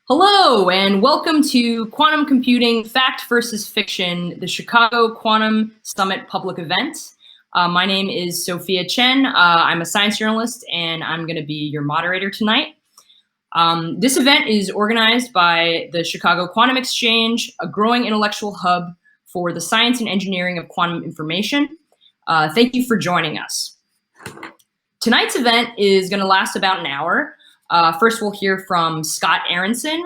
Hello, and welcome to Quantum Computing Fact versus Fiction, the Chicago Quantum Summit public event. My name is Sophia Chen. I'm a science journalist, and I'm going to be your moderator tonight. This event is organized by the Chicago Quantum Exchange, a growing intellectual hub for the science and engineering of quantum information. Thank you for joining us. Tonight's event is going to last about an hour. First, we'll hear from Scott Aaronson.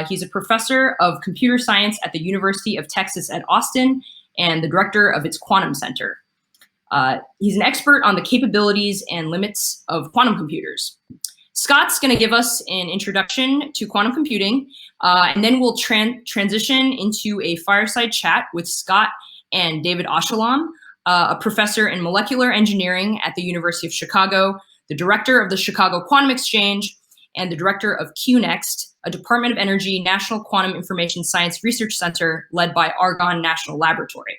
He's a professor of computer science at the University of Texas at Austin and the director of its Quantum Center. He's an expert on the capabilities and limits of quantum computers. Scott's going to give us an introduction to quantum computing, and then we'll transition into a fireside chat with Scott and David Awschalom, a professor in molecular engineering at the University of Chicago, the director of the Chicago Quantum Exchange, and the director of QNext, a Department of Energy National Quantum Information Science Research Center led by Argonne National Laboratory.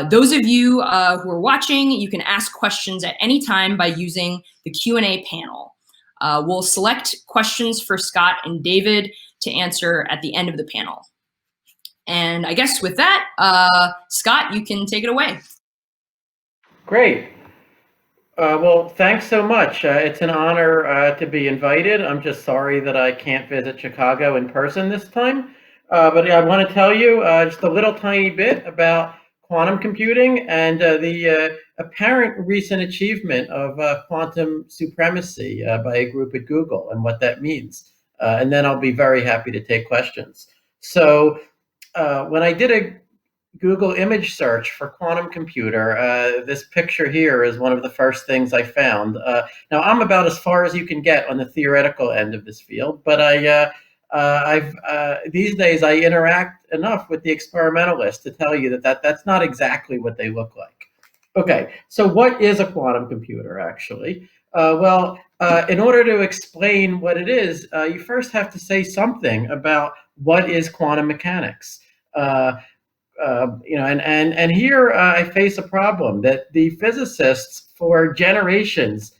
Those of you who are watching, you can ask questions at any time by using the Q&A panel. We'll select questions for Scott and David to answer at the end of the panel. And I guess with that, Scott, you can take it away. Great. Well, thanks so much. It's an honor to be invited. I'm just sorry that I can't visit Chicago in person this time. But I want to tell you just a little tiny bit about quantum computing and the apparent recent achievement of quantum supremacy by a group at Google and what that means. And then I'll be very happy to take questions. So when I did a Google image search for quantum computer, this picture here is one of the first things I found. Now, I'm about as far as you can get on the theoretical end of this field, but these days I interact enough with the experimentalists to tell you that that's not exactly what they look like. Okay, so what is a quantum computer, actually? In order to explain what it is, you first have to say something about what is quantum mechanics. And here I face a problem that the physicists for generations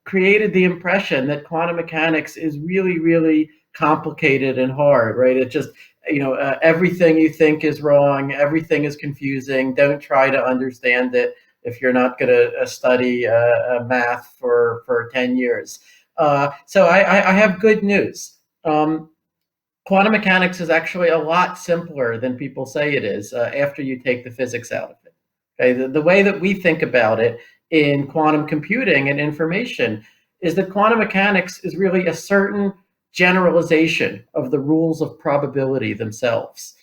created the impression that quantum mechanics is really, really complicated and hard, right? It just, everything you think is wrong, everything is confusing. Don't try to understand it if you're not going to study math for 10 years. So I have good news. Quantum mechanics is actually a lot simpler than people say it is after you take the physics out of it. Okay? The way that we think about it in quantum computing and information is that quantum mechanics is really a certain generalization of the rules of probability themselves.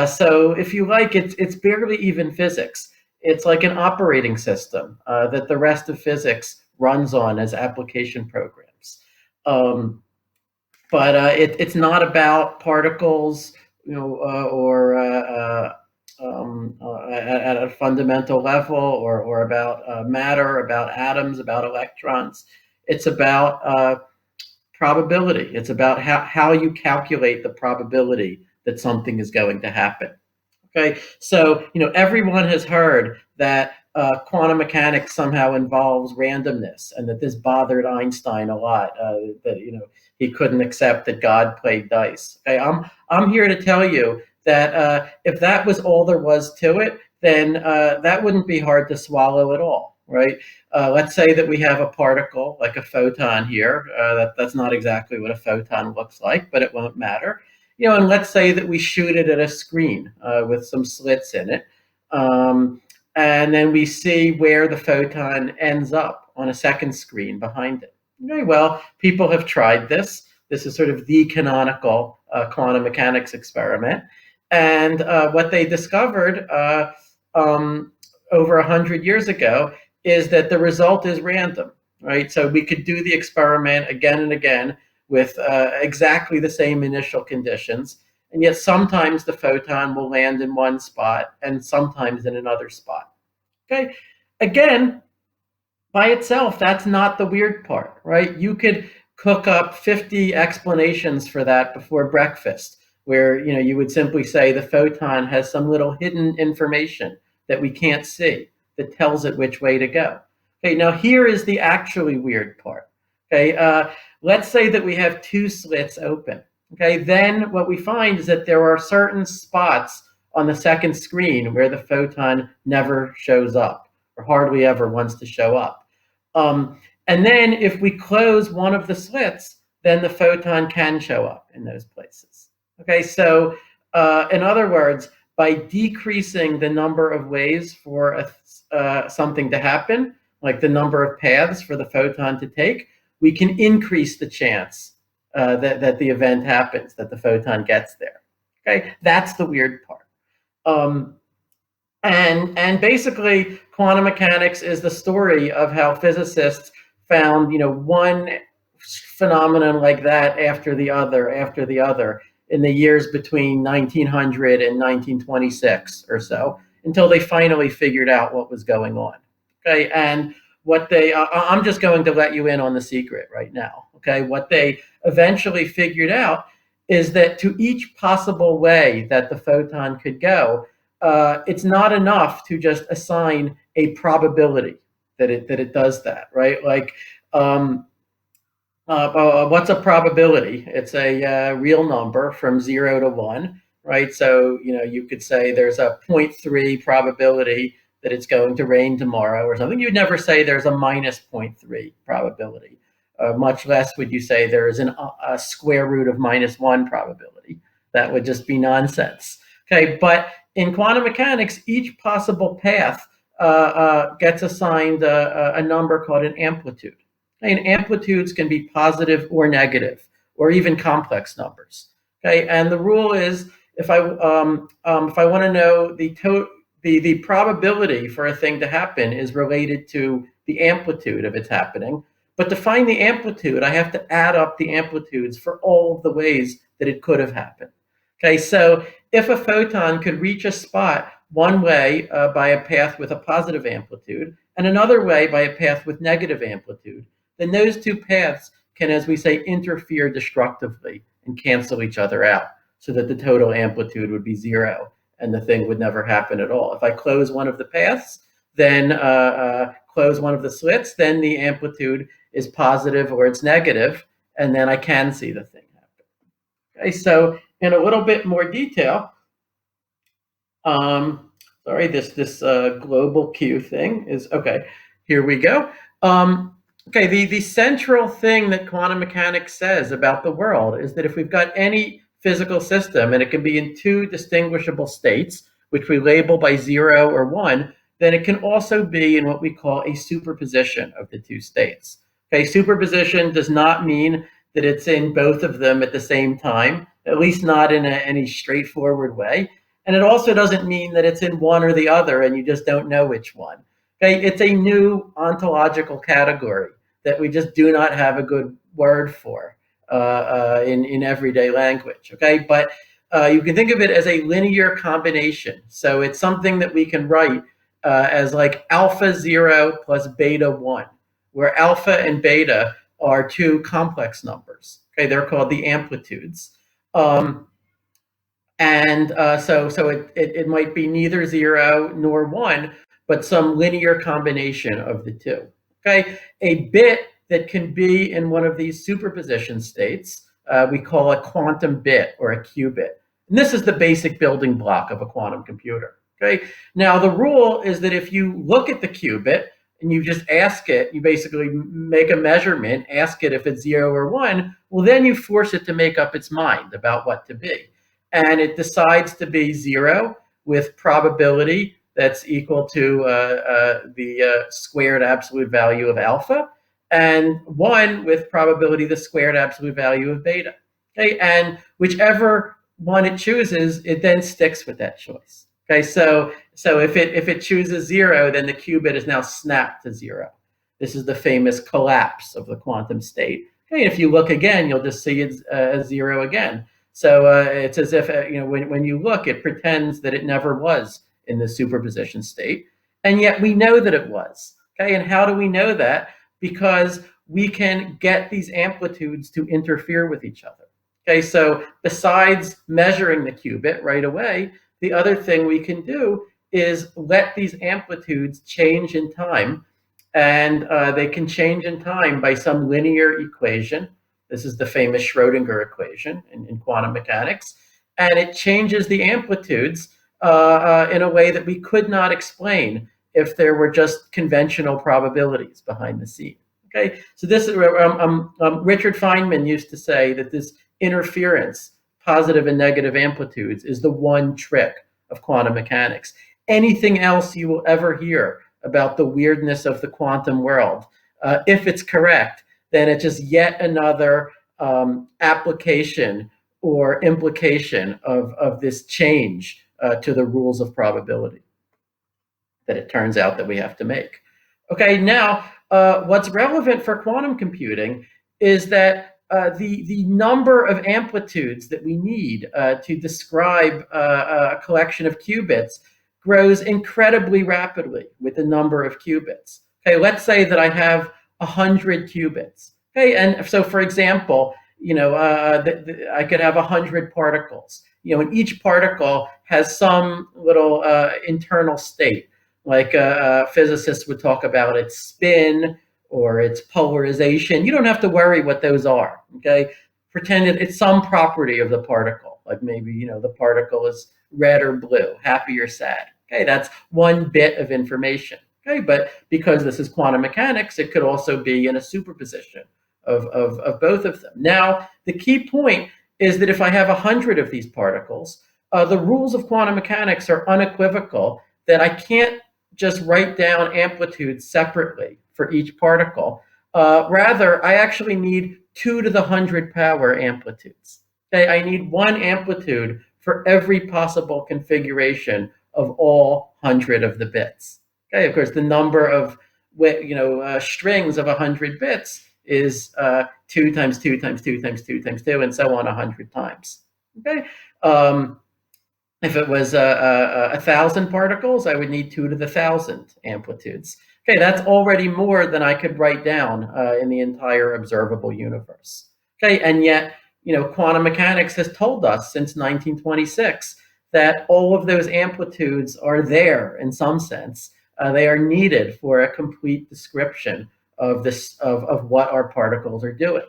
So if you like, it's barely even physics. It's like an operating system that the rest of physics runs on as application programs. But it's not about particles, or at a fundamental level, or about matter, about atoms, about electrons. It's about probability. It's about how you calculate the probability that something is going to happen. Okay, so everyone has heard that quantum mechanics somehow involves randomness, and that this bothered Einstein a lot. That he couldn't accept that God played dice. Okay, I'm here to tell you that if that was all there was to it, then that wouldn't be hard to swallow at all, right? Let's say that we have a particle like a photon here. That's not exactly what a photon looks like, but it won't matter. And let's say that we shoot it at a screen with some slits in it, and then we see where the photon ends up on a second screen behind it. Okay, well, people have tried this. This is sort of the canonical quantum mechanics experiment. And what they discovered over 100 years ago is that the result is random, right? So we could do the experiment again and again with exactly the same initial conditions. And yet sometimes the photon will land in one spot and sometimes in another spot. Okay, again, by itself, that's not the weird part, right? You could cook up 50 explanations for that before breakfast, where you would simply say the photon has some little hidden information that we can't see that tells it which way to go. Okay, now here is the actually weird part. Okay, let's say that we have two slits open, Okay, then what we find is that there are certain spots on the second screen where the photon never shows up or hardly ever wants to show up. And then if we close one of the slits, then the photon can show up in those places. Okay, so in other words, by decreasing the number of ways for something to happen, like the number of paths for the photon to take, we can increase the chance that the event happens, that the photon gets there. Okay, that's the weird part. And basically, quantum mechanics is the story of how physicists found, one phenomenon like that after the other in the years between 1900 and 1926 or so, until they finally figured out what was going on. Okay, and what they, I'm just going to let you in on the secret right now. Okay, what they eventually figured out is that to each possible way that the photon could go, it's not enough to just assign a probability that it does that, right? Like, what's a probability? It's a real number from 0 to 1, right? So, you could say there's a 0.3 probability that it's going to rain tomorrow or something. You'd never say there's a minus 0.3 probability. Much less would you say there is a square root of -1 probability. That would just be nonsense. Okay, but in quantum mechanics, each possible path gets assigned a number called an amplitude. And amplitudes can be positive or negative, or even complex numbers. Okay, and the rule is if I want to know the probability for a thing to happen is related to the amplitude of its happening. But to find the amplitude, I have to add up the amplitudes for all of the ways that it could have happened. Okay, so if a photon could reach a spot one way by a path with a positive amplitude and another way by a path with negative amplitude, then those two paths can, as we say, interfere destructively and cancel each other out so that the total amplitude would be 0 and the thing would never happen at all. If I close one of the paths, then close one of the slits, then the amplitude is positive or it's negative, and then I can see the thing happen. Okay, so in a little bit more detail, sorry, this global Q thing is, okay, here we go. Okay, the central thing that quantum mechanics says about the world is that if we've got any physical system, and it can be in two distinguishable states, which we label by 0 or 1, then it can also be in what we call a superposition of the two states. Okay, superposition does not mean that it's in both of them at the same time, at least not in any straightforward way. And it also doesn't mean that it's in one or the other and you just don't know which one. Okay, it's a new ontological category that we just do not have a good word for in everyday language. Okay, but you can think of it as a linear combination. So it's something that we can write as like alpha 0 plus beta 1, where alpha and beta are two complex numbers. Okay, they're called the amplitudes. So it might be neither 0 nor 1, but some linear combination of the two. Okay, a bit that can be in one of these superposition states, we call a quantum bit or a qubit. And this is the basic building block of a quantum computer. Okay, now the rule is that if you look at the qubit and you just ask it, you basically make a measurement, ask it if it's 0 or 1, well, then you force it to make up its mind about what to be. And it decides to be 0 with probability that's equal to the squared absolute value of alpha, and 1 with probability the squared absolute value of beta. Okay, and whichever one it chooses, it then sticks with that choice. Okay, so if it chooses 0, then the qubit is now snapped to 0. This is the famous collapse of the quantum state. Okay, if you look again, you'll just see it's 0 again. So it's as if when you look, it pretends that it never was in the superposition state, and yet we know that it was. Okay, and how do we know that? Because we can get these amplitudes to interfere with each other. Okay, so besides measuring the qubit right away, the other thing we can do is let these amplitudes change in time, and they can change in time by some linear equation This is the famous Schrodinger equation in quantum mechanics. And it changes the amplitudes in a way that we could not explain if there were just conventional probabilities behind the scene. Okay, so this is Richard Feynman used to say that this interference, positive and negative amplitudes, is the one trick of quantum mechanics. Anything else you will ever hear about the weirdness of the quantum world, if it's correct, then it's just yet another application or implication of this change to the rules of probability that it turns out that we have to make. Okay, now what's relevant for quantum computing is that the number of amplitudes that we need to describe a collection of qubits grows incredibly rapidly with the number of qubits. Okay, let's say that I have 100 qubits. Okay, and so for example, I could have 100 particles. And each particle has some little internal state, like physicists would talk about its spin or its polarization. You don't have to worry what those are. Okay, pretend it's some property of the particle, like maybe the particle is red or blue, happy or sad. Okay, that's one bit of information. Okay, but because this is quantum mechanics, it could also be in a superposition of both of them. Now, the key point is that if I have 100 of these particles, the rules of quantum mechanics are unequivocal that I can't just write down amplitudes separately for each particle. Rather, I actually need 2 to the 100 power amplitudes. Okay, I need one amplitude for every possible configuration of all 100 of the bits. Okay, of course, the number of strings of 100 bits is 2 times 2 times 2 times 2 times 2, and so on 100 times. Okay, if it was 1,000 particles, I would need 2 to the 1,000 amplitudes. Okay, that's already more than I could write down in the entire observable universe. Okay, and yet quantum mechanics has told us since 1926 that all of those amplitudes are there in some sense. They are needed for a complete description of what our particles are doing.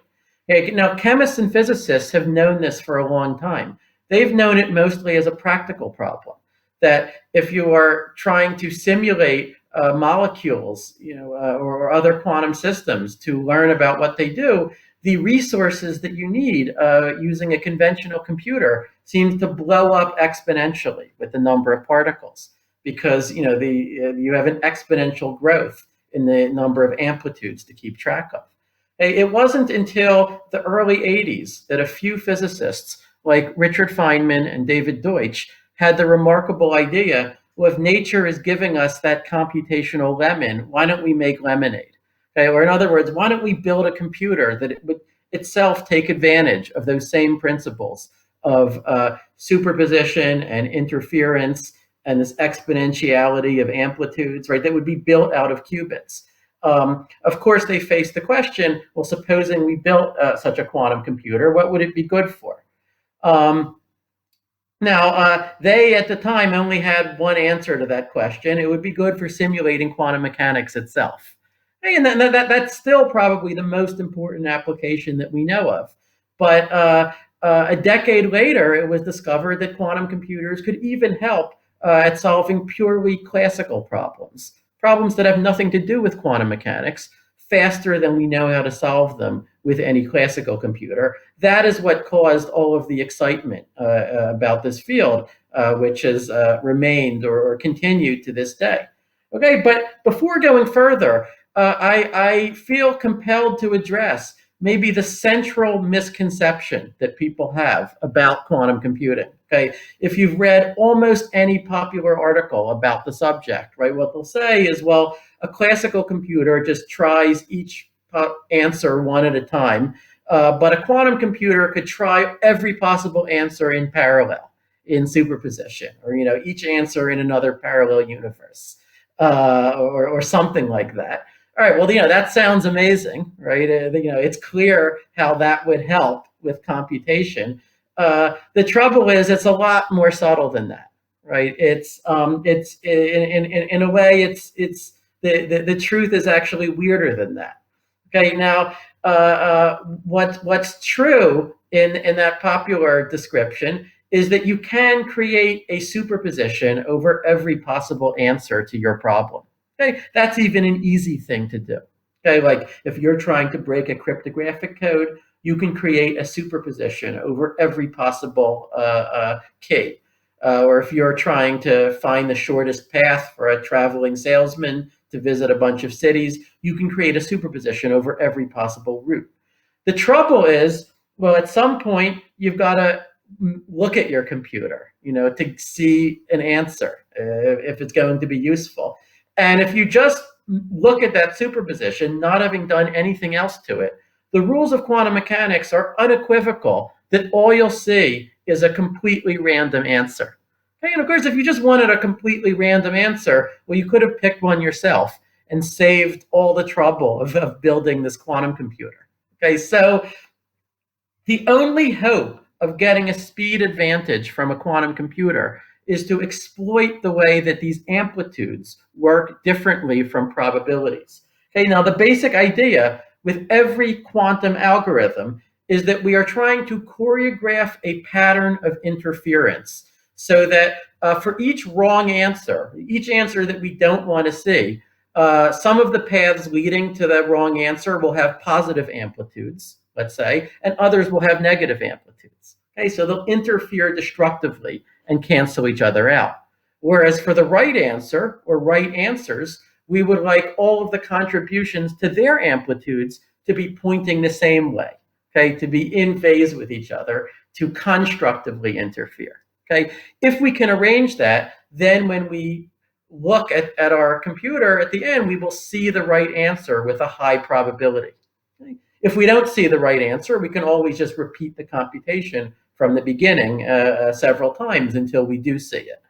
Okay, now, chemists and physicists have known this for a long time. They've known it mostly as a practical problem, that if you are trying to simulate molecules, or other quantum systems to learn about what they do, the resources that you need using a conventional computer seems to blow up exponentially with the number of particles, because you have an exponential growth in the number of amplitudes to keep track of. It wasn't until the early 80s that a few physicists like Richard Feynman and David Deutsch had the remarkable idea, well, if nature is giving us that computational lemon, why don't we make lemonade? Okay, or in other words, why don't we build a computer that it would itself take advantage of those same principles of superposition and interference and this exponentiality of amplitudes, right, that would be built out of qubits. Of course, they faced the question, well, supposing we built such a quantum computer, what would it be good for? Now, they at the time only had one answer to that question. It would be good for simulating quantum mechanics itself. And that's still probably the most important application that we know of. But a decade later, it was discovered that quantum computers could even help at solving purely classical problems that have nothing to do with quantum mechanics, faster than we know how to solve them with any classical computer. That is what caused all of the excitement about this field, which has remained or continued to this day. Okay, but before going further, I feel compelled to address maybe the central misconception that people have about quantum computing. Okay, if you've read almost any popular article about the subject, right, what they'll say is, well, a classical computer just tries each answer one at a time, but a quantum computer could try every possible answer in parallel, in superposition, or each answer in another parallel universe, or something like that. All right, well, that sounds amazing, right? It's clear how that would help with computation. The trouble is, it's a lot more subtle than that, right? It's in a way, it's the truth is actually weirder than that. Okay, now what's true in that popular description is that you can create a superposition over every possible answer to your problem. Okay, that's even an easy thing to do. Okay, like if you're trying to break a cryptographic code, you can create a superposition over every possible key. Or if you're trying to find the shortest path for a traveling salesman to visit a bunch of cities, you can create a superposition over every possible route. The trouble is, well, at some point, you've got to look at your computer, to see an answer, if it's going to be useful. And if you just look at that superposition, not having done anything else to it, the rules of quantum mechanics are unequivocal that all you'll see is a completely random answer. Okay, and of course, if you just wanted a completely random answer, well, you could have picked one yourself and saved all the trouble of building this quantum computer. Okay, so the only hope of getting a speed advantage from a quantum computer is to exploit the way that these amplitudes work differently from probabilities. Okay, now the basic idea with every quantum algorithm is that we are trying to choreograph a pattern of interference so that for each wrong answer, each answer that we don't want to see, some of the paths leading to the wrong answer will have positive amplitudes, let's say, and others will have negative amplitudes. Okay, so they'll interfere destructively and cancel each other out. Whereas for the right answer or right answers, we would like all of the contributions to their amplitudes to be pointing the same way, okay, to be in phase with each other, to constructively interfere. Okay, if we can arrange that, then when we look at our computer at the end, we will see the right answer with a high probability. Okay? If we don't see the right answer, we can always just repeat the computation from the beginning several times until we do see it.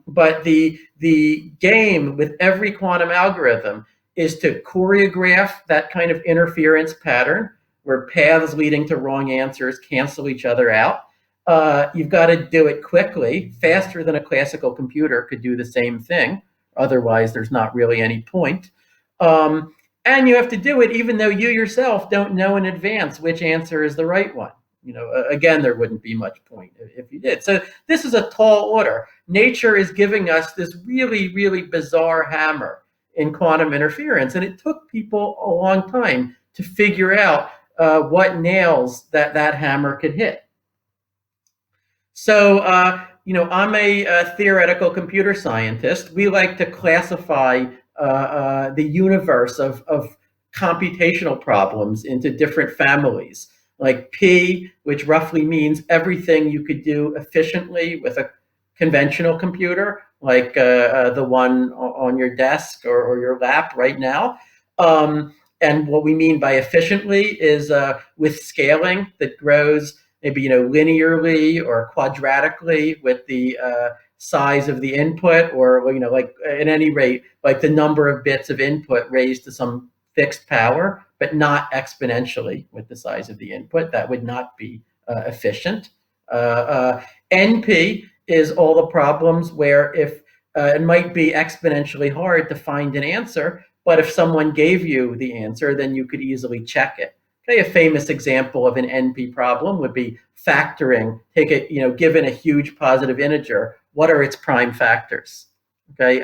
But the game with every quantum algorithm is to choreograph that kind of interference pattern where paths leading to wrong answers cancel each other out. You've got to do it quickly, faster than a classical computer could do the same thing. Otherwise, there's not really any point. And you have to do it even though you yourself don't know in advance which answer is the right one. Again, there wouldn't be much point if you did. So this is a tall order. Nature is giving us this really, really bizarre hammer in quantum interference. And it took people a long time to figure out what nails that hammer could hit. So, I'm a theoretical computer scientist. We like to classify the universe of computational problems into different families, like P, which roughly means everything you could do efficiently with a conventional computer, like the one on your desk or your lap right now. And what we mean by efficiently is with scaling that grows maybe linearly or quadratically with the size of the input, or like at any rate, like the number of bits of input raised to some fixed power, but not exponentially with the size of the input. That would not be efficient. NP is all the problems where if it might be exponentially hard to find an answer, but if someone gave you the answer, then you could easily check it. Okay, a famous example of an NP problem would be factoring. Take it, given a huge positive integer, what are its prime factors? Okay,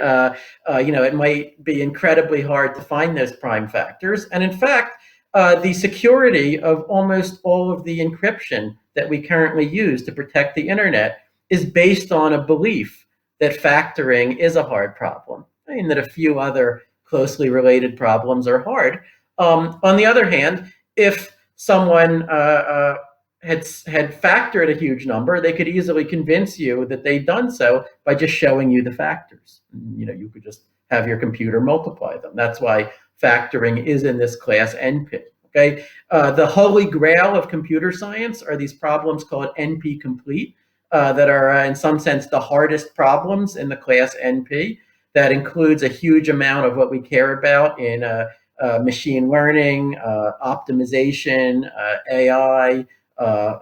it might be incredibly hard to find those prime factors. And in fact, the security of almost all of the encryption that we currently use to protect the internet is based on a belief that factoring is a hard problem, and that a few other closely related problems are hard. On the other hand, if someone had factored a huge number, they could easily convince you that they'd done so by just showing you the factors. You could just have your computer multiply them. That's why factoring is in this class NP. Okay, the holy grail of computer science are these problems called NP complete, that are in some sense the hardest problems in the class NP. That includes a huge amount of what we care about in machine learning, optimization, AI,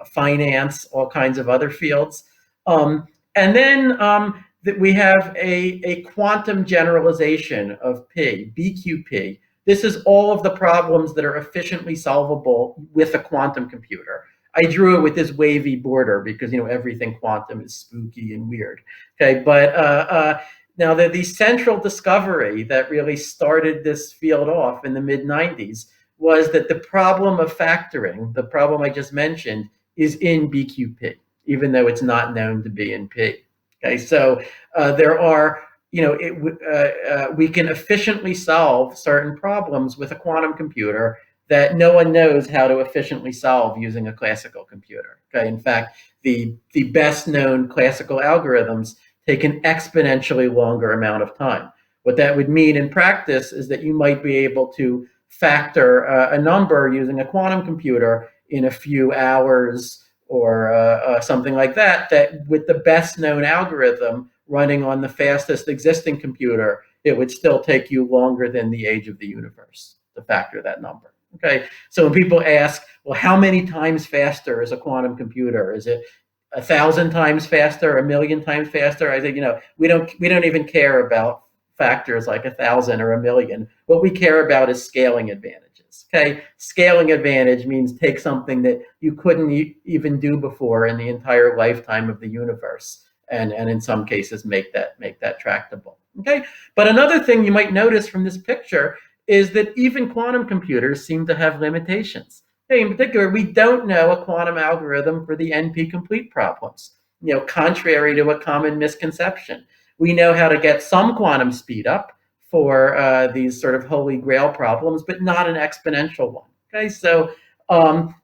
finance, all kinds of other fields. And then that we have a quantum generalization of P, BQP, This is all of the problems that are efficiently solvable with a quantum computer. I drew it with this wavy border because, everything quantum is spooky and weird. Okay, but now the central discovery that really started this field off in the mid-90s was that the problem of factoring, the problem I just mentioned, is in BQP, even though it's not known to be in P. Okay, so there are, we can efficiently solve certain problems with a quantum computer that no one knows how to efficiently solve using a classical computer. Okay, in fact, the best known classical algorithms take an exponentially longer amount of time. What that would mean in practice is that you might be able to factor a number using a quantum computer in a few hours or something like that, that with the best known algorithm running on the fastest existing computer, it would still take you longer than the age of the universe to factor that number. Okay, so when people ask, well, how many times faster is a quantum computer? Is it 1,000 times faster, 1,000,000 times faster? I think, we don't even care about factors like 1,000 or 1,000,000. What we care about is scaling advantages. Okay, scaling advantage means take something that you couldn't even do before in the entire lifetime of the universe, and in some cases make that tractable. Okay, but another thing you might notice from this picture is that even quantum computers seem to have limitations. Okay, in particular, we don't know a quantum algorithm for the NP-complete problems, contrary to a common misconception. We know how to get some quantum speed up for these sort of holy grail problems, but not an exponential one. Okay, so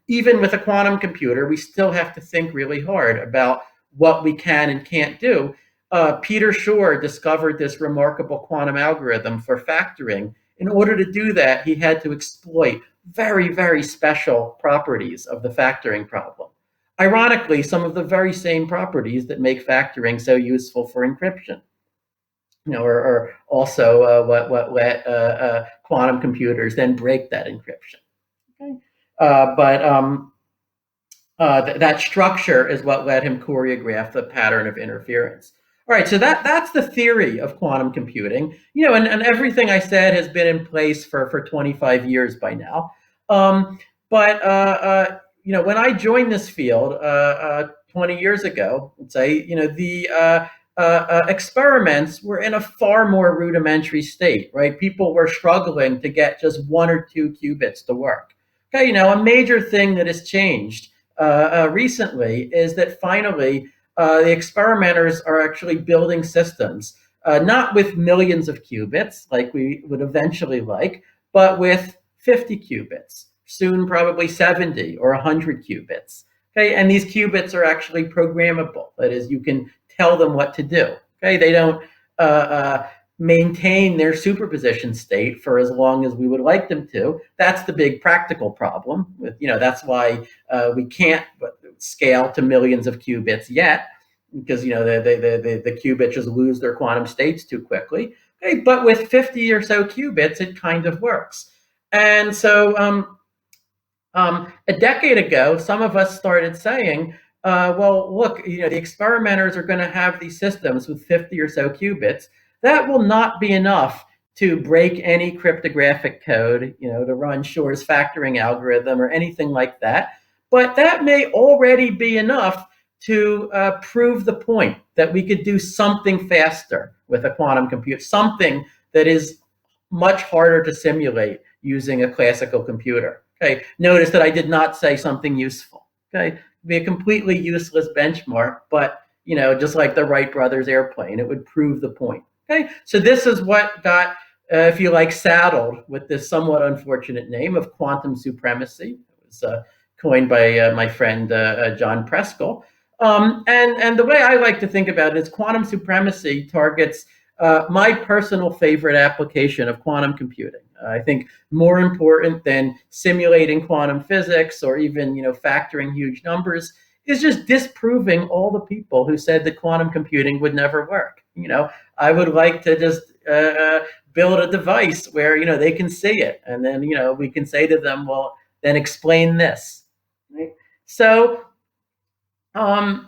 even with a quantum computer, we still have to think really hard about what we can and can't do. Peter Shor discovered this remarkable quantum algorithm for factoring. In order to do that, he had to exploit very, very special properties of the factoring problem. Ironically, some of the very same properties that make factoring so useful for encryption, or also what let quantum computers then break that encryption. Okay, that structure is what let him choreograph the pattern of interference. All right, so that's the theory of quantum computing, and everything I said has been in place for 25 years by now. But when I joined this field 20 years ago, let's say, the experiments were in a far more rudimentary state, right? People were struggling to get just 1 or 2 qubits to work. Okay, a major thing that has changed recently is that finally the experimenters are actually building systems, not with millions of qubits like we would eventually like, but with 50 qubits, soon probably 70 or 100 qubits. Okay, and these qubits are actually programmable. That is, you can tell them what to do. Okay, they don't maintain their superposition state for as long as we would like them to. That's the big practical problem. That's why we can't scale to millions of qubits yet, because the qubits just lose their quantum states too quickly. Okay, but with 50 or so qubits, it kind of works. And so a decade ago, some of us started saying, well, look, the experimenters are going to have these systems with 50 or so qubits. That will not be enough to break any cryptographic code, to run Shor's factoring algorithm or anything like that. But that may already be enough to prove the point that we could do something faster with a quantum computer, something that is much harder to simulate using a classical computer. Okay, notice that I did not say something useful. Okay, it'd be a completely useless benchmark, but just like the Wright brothers airplane, it would prove the point. Okay, so this is what got, if you like, saddled with this somewhat unfortunate name of quantum supremacy. It was coined by my friend John Pritzker. And the way I like to think about it is quantum supremacy targets my personal favorite application of quantum computing. I think more important than simulating quantum physics or even factoring huge numbers is just disproving all the people who said that quantum computing would never work. I would like to just build a device where they can see it, and then we can say to them, well, then explain this. Right? So the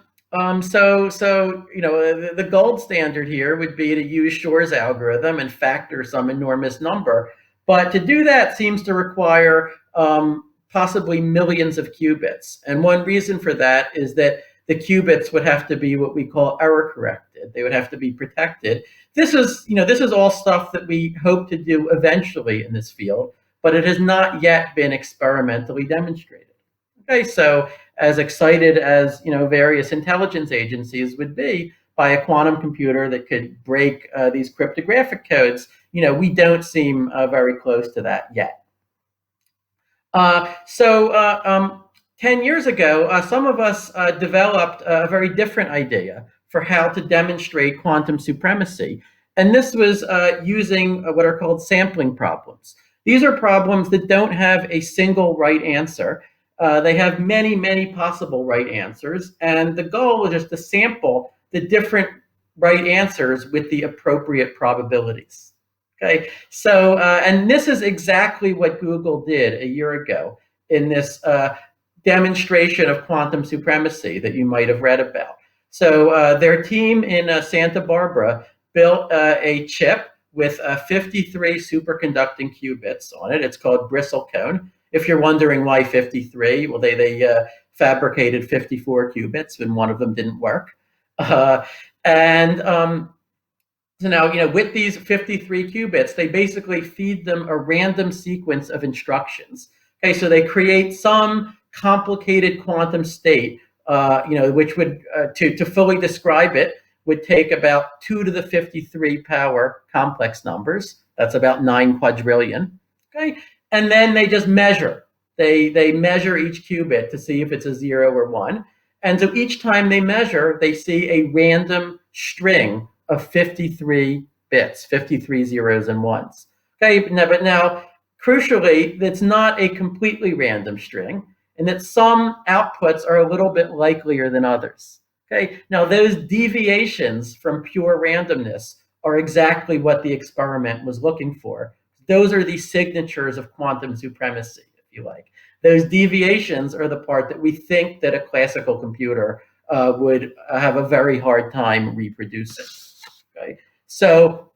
gold standard here would be to use Shor's algorithm and factor some enormous number. But to do that seems to require possibly millions of qubits. And one reason for that is that the qubits would have to be what we call error corrected. They would have to be protected. This is all stuff that we hope to do eventually in this field, but it has not yet been experimentally demonstrated. Okay, so as excited as various intelligence agencies would be by a quantum computer that could break these cryptographic codes, we don't seem very close to that yet. 10 years ago, some of us developed a very different idea for how to demonstrate quantum supremacy. And this was using what are called sampling problems. These are problems that don't have a single right answer. They have many, many possible right answers. And the goal is just to sample the different right answers with the appropriate probabilities. Okay, so, and this is exactly what Google did a year ago in this demonstration of quantum supremacy that you might have read about. So their team in Santa Barbara built a chip with 53 superconducting qubits on it. It's called bristlecone. If you're wondering why 53, well, they fabricated 54 qubits and one of them didn't work. So now, with these 53 qubits, they basically feed them a random sequence of instructions. Okay, so they create some complicated quantum state, which would, to fully describe it, would take about 2 to the 53 power complex numbers. That's about 9 quadrillion. Okay, and then they just measure. They measure each qubit to see if it's a 0 or 1. And so each time they measure, they see a random string of 53 bits, 53 zeros and ones. Okay, but now, crucially, that's not a completely random string, and that some outputs are a little bit likelier than others. Okay, now those deviations from pure randomness are exactly what the experiment was looking for. Those are the signatures of quantum supremacy, if you like. Those deviations are the part that we think that a classical computer would have a very hard time reproducing. Okay, so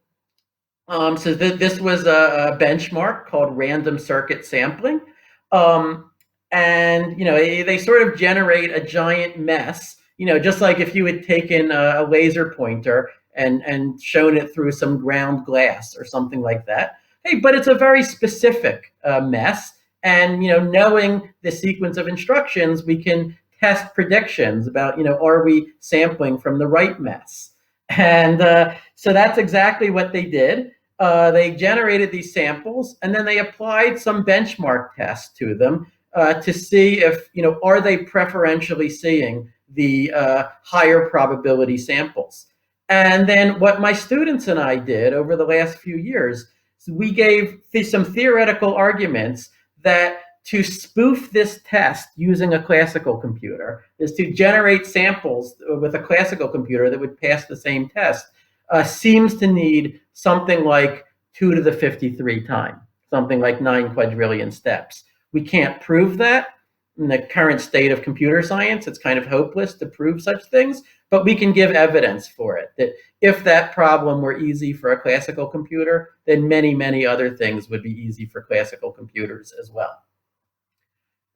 this was a benchmark called random circuit sampling, and they sort of generate a giant mess. Just like if you had taken a laser pointer and shown it through some ground glass or something like that. Hey, but it's a very specific mess, and knowing the sequence of instructions, we can test predictions about are we sampling from the right mess. And so that's exactly what they did. They generated these samples, and then they applied some benchmark tests to them to see if, are they preferentially seeing the higher probability samples. And then what my students and I did over the last few years, is we gave some theoretical arguments that to spoof this test using a classical computer is to generate samples with a classical computer that would pass the same test seems to need something like 2 to the 53 time, something like 9 quadrillion steps. We can't prove that. In the current state of computer science, it's kind of hopeless to prove such things, but we can give evidence for it, that if that problem were easy for a classical computer, then many, many other things would be easy for classical computers as well.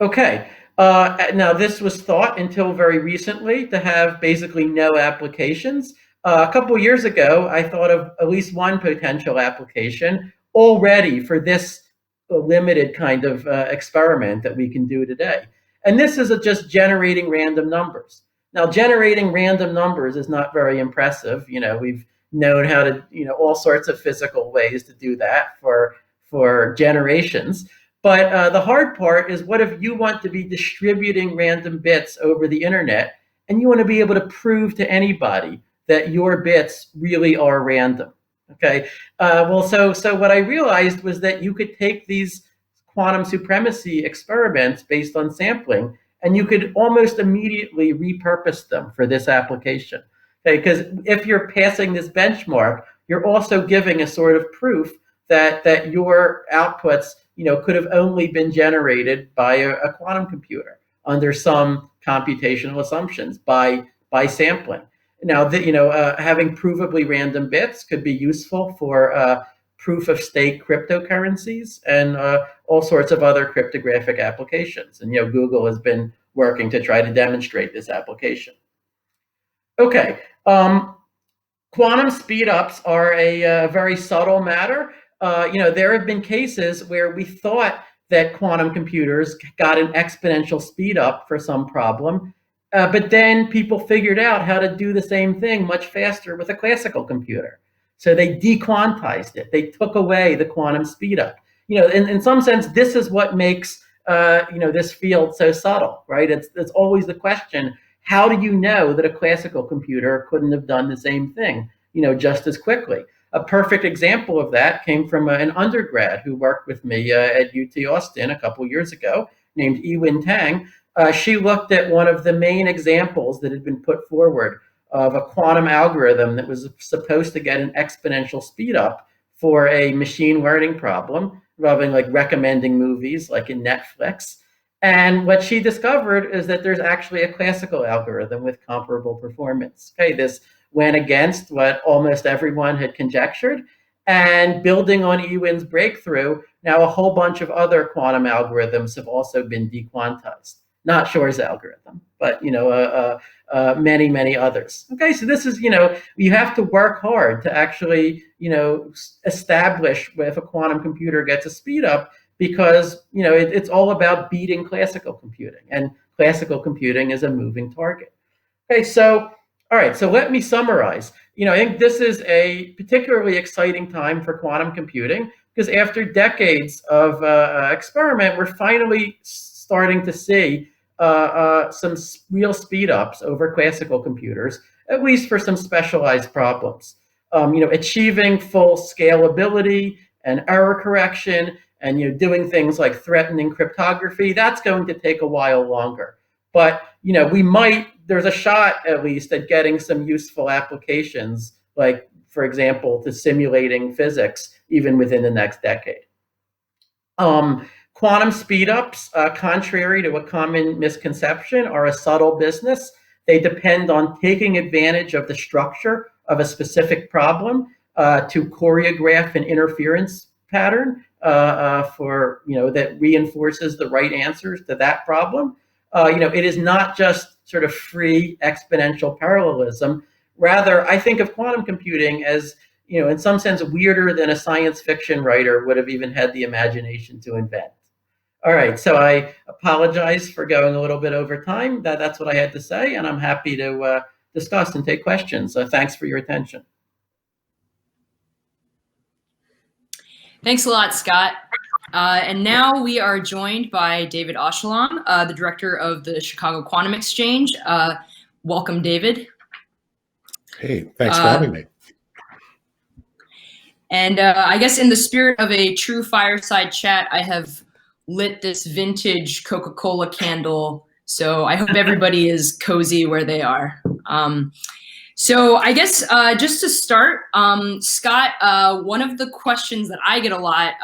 Okay, now this was thought until very recently to have basically no applications. A couple years ago, I thought of at least one potential application already for this limited kind of experiment that we can do today. And this is just generating random numbers. Now, generating random numbers is not very impressive. We've known how to, all sorts of physical ways to do that for generations. But the hard part is, what if you want to be distributing random bits over the internet and you want to be able to prove to anybody that your bits really are random? Okay, so what I realized was that you could take these quantum supremacy experiments based on sampling, and you could almost immediately repurpose them for this application. Okay, because if you're passing this benchmark, you're also giving a sort of proof that your outputs, could have only been generated by a quantum computer under some computational assumptions by sampling. Now, having provably random bits could be useful for proof of stake cryptocurrencies and all sorts of other cryptographic applications. And Google has been working to try to demonstrate this application. Okay, quantum speedups are a very subtle matter. There have been cases where we thought that quantum computers got an exponential speed up for some problem, but then people figured out how to do the same thing much faster with a classical computer. So they dequantized it. They took away the quantum speed up. In some sense, this is what makes this field so subtle, right? It's always the question: how do you know that a classical computer couldn't have done the same thing, just as quickly? A perfect example of that came from an undergrad who worked with me at UT Austin a couple years ago, named Yiwen Tang. She looked at one of the main examples that had been put forward of a quantum algorithm that was supposed to get an exponential speed up for a machine learning problem involving like recommending movies, like in Netflix. And what she discovered is that there's actually a classical algorithm with comparable performance. Okay, this went against what almost everyone had conjectured. And building on Yiwen's breakthrough, now a whole bunch of other quantum algorithms have also been dequantized. Not Shor's algorithm, but many, many others. Okay, so this is, you have to work hard to actually, establish if a quantum computer gets a speed up, because it's all about beating classical computing, and classical computing is a moving target. Okay, so all right, so let me summarize. I think this is a particularly exciting time for quantum computing, because after decades of experiment, we're finally starting to see some real speed ups over classical computers, at least for some specialized problems. Achieving full scalability and error correction, and doing things like threatening cryptography, that's going to take a while longer. But there's a shot at least at getting some useful applications, like, for example, to simulating physics, even within the next decade. Quantum speedups, contrary to a common misconception, are a subtle business. They depend on taking advantage of the structure of a specific problem to choreograph an interference pattern that reinforces the right answers to that problem. It is not just sort of free exponential parallelism. Rather, I think of quantum computing as, in some sense, weirder than a science fiction writer would have even had the imagination to invent. All right, so I apologize for going a little bit over time. That's what I had to say, and I'm happy to discuss and take questions. So thanks for your attention. Thanks a lot, Scott. And now we are joined by David Awschalom, the director of the Chicago Quantum Exchange. Welcome, David. Hey, thanks for having me. And I guess in the spirit of a true fireside chat, I have lit this vintage Coca-Cola candle. So I hope everybody is cozy where they are. So I guess just to start, Scott, one of the questions that I get a lot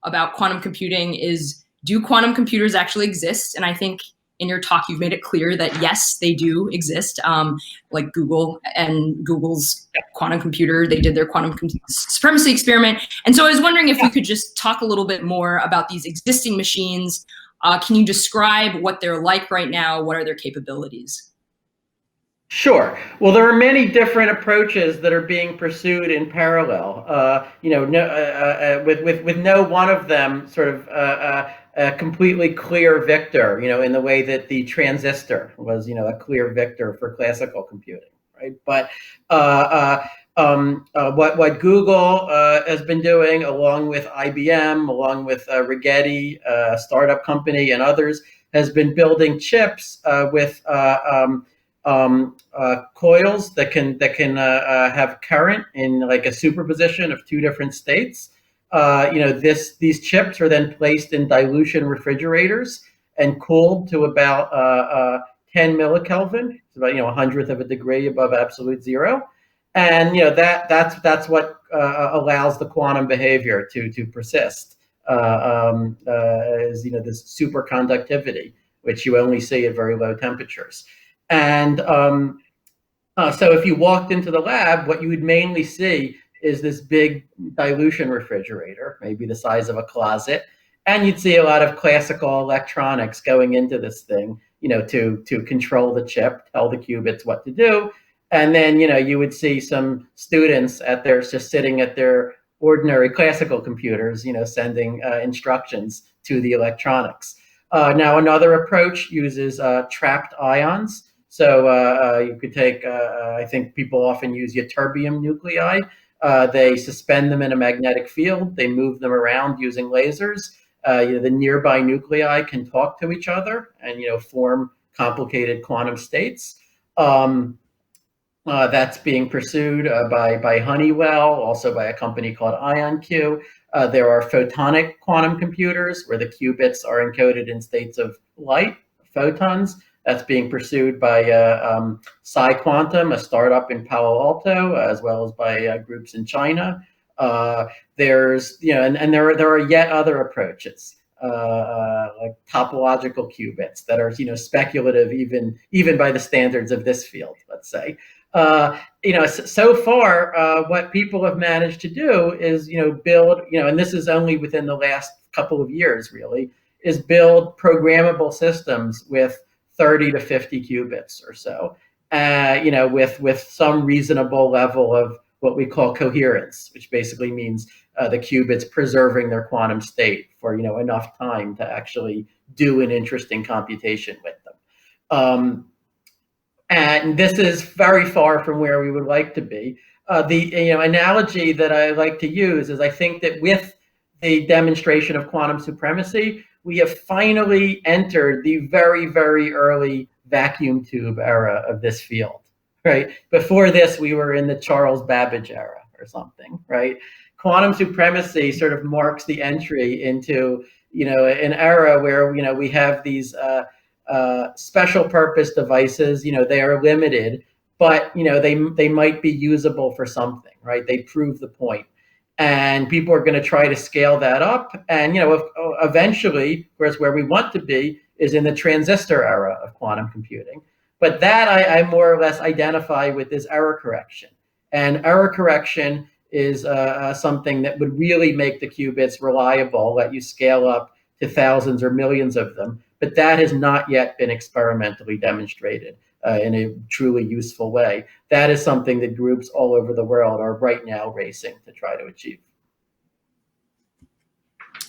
about quantum computing is, do quantum computers actually exist? And I think in your talk, you've made it clear that yes, they do exist. Like Google and Google's quantum computer, they did their quantum supremacy experiment. And so I was wondering if you could just talk a little bit more about these existing machines. Can you describe what they're like right now? What are their capabilities? Sure. Well, there are many different approaches that are being pursued in parallel. With no one of them sort of a completely clear victor. In the way that the transistor was, a clear victor for classical computing, right? But what Google has been doing, along with IBM, along with Rigetti, a startup company, and others, has been building chips with coils that can have current in like a superposition of two different states. These chips are then placed in dilution refrigerators and cooled to about 10 millikelvin. It's about 1/100th of a degree above absolute zero, and that's what allows the quantum behavior to persist. Is this superconductivity, which you only see at very low temperatures. And so if you walked into the lab, what you would mainly see is this big dilution refrigerator, maybe the size of a closet. And you'd see a lot of classical electronics going into this thing, to control the chip, tell the qubits what to do. And then, you would see some students just sitting at their ordinary classical computers, sending instructions to the electronics. Now, another approach uses trapped ions. So you could take, I think people often use ytterbium nuclei. They suspend them in a magnetic field. They move them around using lasers. The nearby nuclei can talk to each other and form complicated quantum states. That's being pursued by Honeywell, also by a company called IonQ. There are photonic quantum computers where the qubits are encoded in states of light, photons. That's being pursued by PsiQuantum, a startup in Palo Alto, as well as by groups in China. There's, and there are yet other approaches, like topological qubits that are, speculative even by the standards of this field, let's say. So far, what people have managed to do is, build, and this is only within the last couple of years, really, is build programmable systems with 30 to 50 qubits or so, with some reasonable level of what we call coherence, which basically means the qubits preserving their quantum state for enough time to actually do an interesting computation with them. And this is very far from where we would like to be. The analogy that I like to use is I think that with the demonstration of quantum supremacy, we have finally entered the very, very early vacuum tube era of this field, right? Before this, we were in the Charles Babbage era or something, right? Quantum supremacy sort of marks the entry into, an era where, we have these special purpose devices, they are limited, but, they might be usable for something, right? They prove the point. And people are going to try to scale that up. And, eventually, of course, where we want to be is in the transistor era of quantum computing. But that I more or less identify with as error correction. And error correction is something that would really make the qubits reliable, let you scale up to thousands or millions of them. But that has not yet been experimentally demonstrated in a truly useful way. That is something that groups all over the world are right now racing to try to achieve.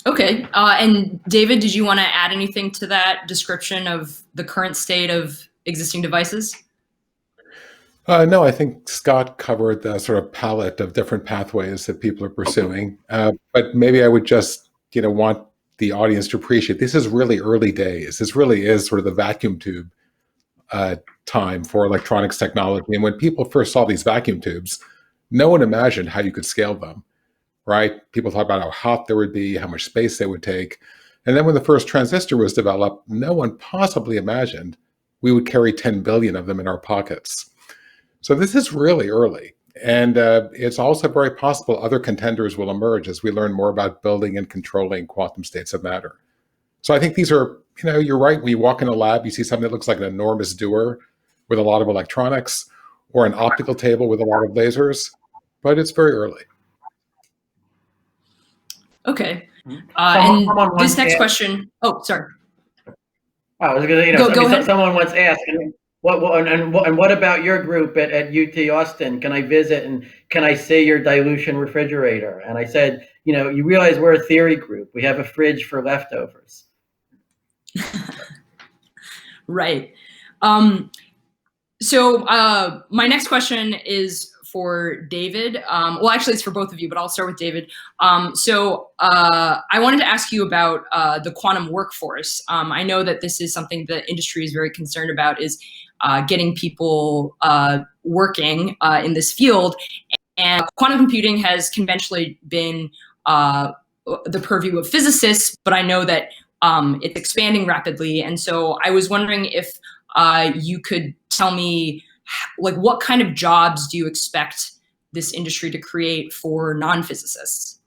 Okay, and David, did you want to add anything to that description of the current state of existing devices? No, I think Scott covered the sort of palette of different pathways that people are pursuing. But maybe I would just, want the audience to appreciate this is really early days. This really is sort of the vacuum tube time for electronics technology. And when people first saw these vacuum tubes, no one imagined how you could scale them, right? People thought about how hot they would be, how much space they would take. And then when the first transistor was developed, no one possibly imagined we would carry 10 billion of them in our pockets. So this is really early. And it's also very possible other contenders will emerge as we learn more about building and controlling quantum states of matter. So I think these are, you're right. When you walk in a lab, you see something that looks like an enormous doer with a lot of electronics, or an optical table with a lot of lasers, but it's very early. Okay. And this next question, oh, sorry. I was going to, go ahead. Someone once asked, what about your group at UT Austin? Can I visit and can I see your dilution refrigerator? And I said, you realize we're a theory group. We have a fridge for leftovers. Right. So my next question is for David. Well, actually, it's for both of you, but I'll start with David. So I wanted to ask you about the quantum workforce. I know that this is something the industry is very concerned about, is getting people working in this field. And quantum computing has conventionally been the purview of physicists, but I know that it's expanding rapidly. And so I was wondering if you could tell me, what kind of jobs do you expect this industry to create for non-physicists?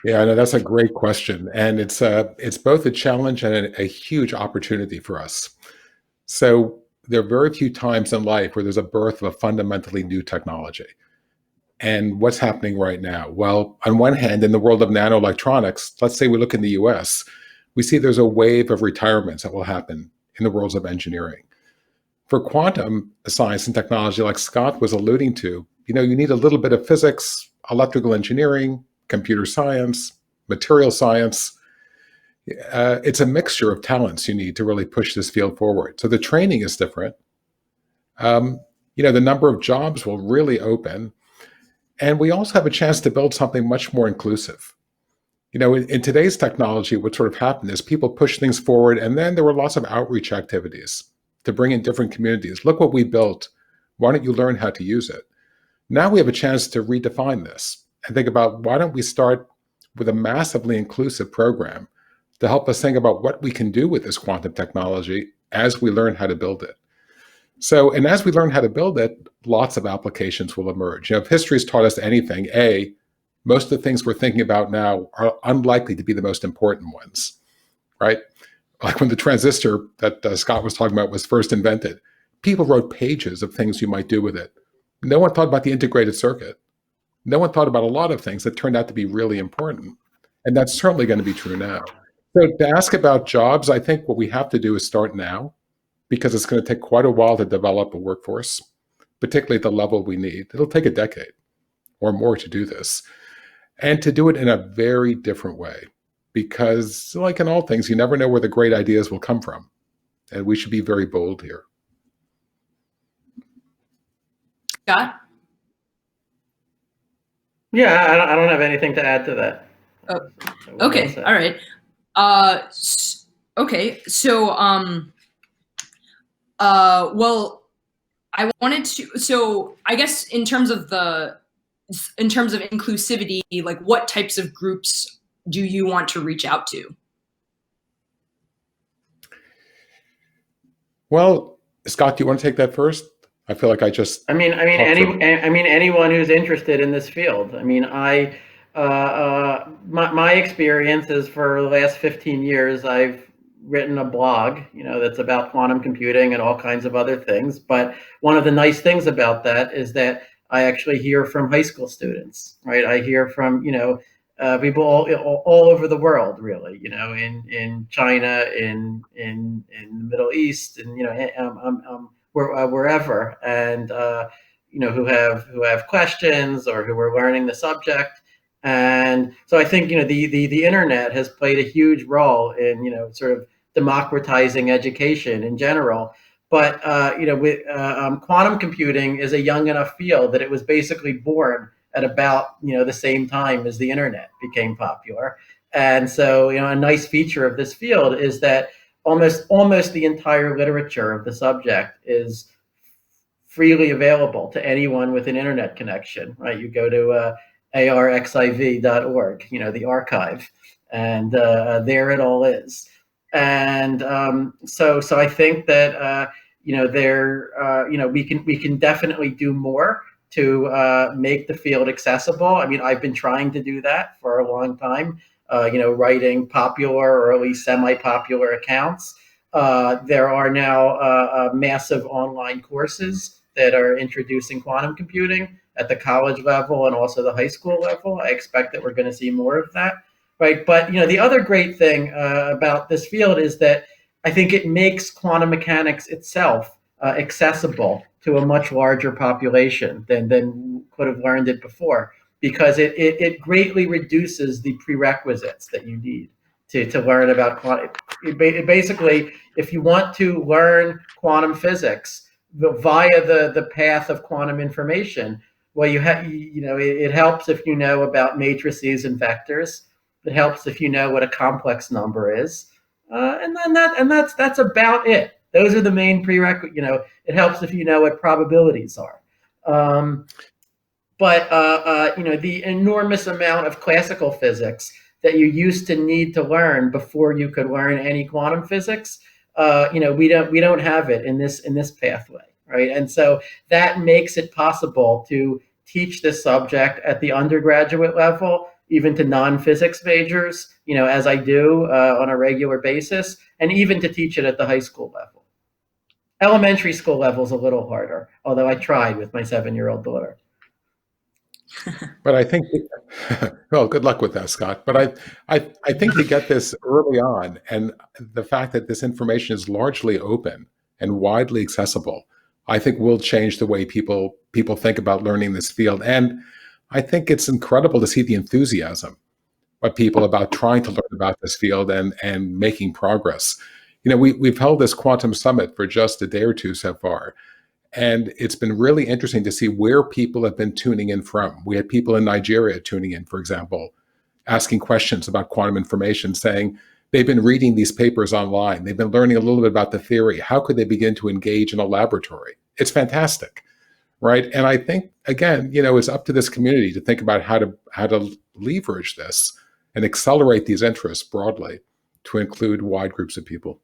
Yeah, no, that's a great question. And it's both a challenge and a huge opportunity for us. So there are very few times in life where there's a birth of a fundamentally new technology. And what's happening right now? Well, on one hand, in the world of nanoelectronics, let's say we look in the US, we see there's a wave of retirements that will happen in the worlds of engineering. For quantum science and technology, like Scott was alluding to, you need a little bit of physics, electrical engineering, computer science, material science. It's a mixture of talents you need to really push this field forward. So the training is different. The number of jobs will really open. And we also have a chance to build something much more inclusive. In today's technology, what sort of happened is people push things forward, and then there were lots of outreach activities to bring in different communities. Look what we built. Why don't you learn how to use it? Now we have a chance to redefine this and think about, why don't we start with a massively inclusive program to help us think about what we can do with this quantum technology as we learn how to build it. So, and as we learn how to build it, lots of applications will emerge. If history has taught us anything, most of the things we're thinking about now are unlikely to be the most important ones, right? Like when the transistor that Scott was talking about was first invented, people wrote pages of things you might do with it. No one thought about the integrated circuit. No one thought about a lot of things that turned out to be really important. And that's certainly going to be true now. So to ask about jobs, I think what we have to do is start now, because it's going to take quite a while to develop a workforce, particularly at the level we need. It'll take a decade or more to do this, and to do it in a very different way, because like in all things, you never know where the great ideas will come from. And we should be very bold here. Scott? Yeah, I don't have anything to add to that. Okay, all right. Okay, so well, I wanted to. So I guess in terms of inclusivity, like what types of groups do you want to reach out to? Well, Scott, do you want to take that first? I feel like I just. Anyone who's interested in this field. My experience is for the last 15 years, I've written a blog, that's about quantum computing and all kinds of other things. But one of the nice things about that is that I actually hear from high school students, right? I hear from, people all over the world, really, in China, in the Middle East, and, wherever, and, who have questions or who are learning the subject. And so I think, the internet has played a huge role in, sort of democratizing education in general. But, quantum computing is a young enough field that it was basically born at about, the same time as the internet became popular. And so, a nice feature of this field is that almost the entire literature of the subject is freely available to anyone with an internet connection, right? You go to arxiv.org, the archive, and there it all is. And so I think that we can definitely do more to make the field accessible. I've been trying to do that for a long time. Writing popular or at least semi-popular accounts. There are now massive online courses that are introducing quantum computing at the college level and also the high school level. I expect that we're going to see more of that, right? But the other great thing about this field is that I think it makes quantum mechanics itself accessible to a much larger population than could have learned it before, because it greatly reduces the prerequisites that you need to learn about quantum. Basically, if you want to learn quantum physics via the path of quantum information, well, it helps if you know about matrices and vectors. It helps if you know what a complex number is, and that's about it. Those are the main prerequisites. It helps if you know what probabilities are. But the enormous amount of classical physics that you used to need to learn before you could learn any quantum physics, we don't have it in this pathway, right? And so that makes it possible to teach this subject at the undergraduate level, even to non-physics majors, as I do on a regular basis, and even to teach it at the high school level. Elementary school level is a little harder, although I tried with my 7-year-old daughter. But I think, well, good luck with that, Scott. But I think to get this early on, and the fact that this information is largely open and widely accessible, I think will change the way people think about learning this field. And I think it's incredible to see the enthusiasm of people about trying to learn about this field and making progress. You know, we've held this quantum summit for just a day or two so far. And it's been really interesting to see where people have been tuning in from. We had people in Nigeria tuning in, for example, asking questions about quantum information, saying they've been reading these papers online. They've been learning a little bit about the theory. How could they begin to engage in a laboratory? It's fantastic, right? And I think, again, you know, it's up to this community to think about how to leverage this and accelerate these interests broadly to include wide groups of people.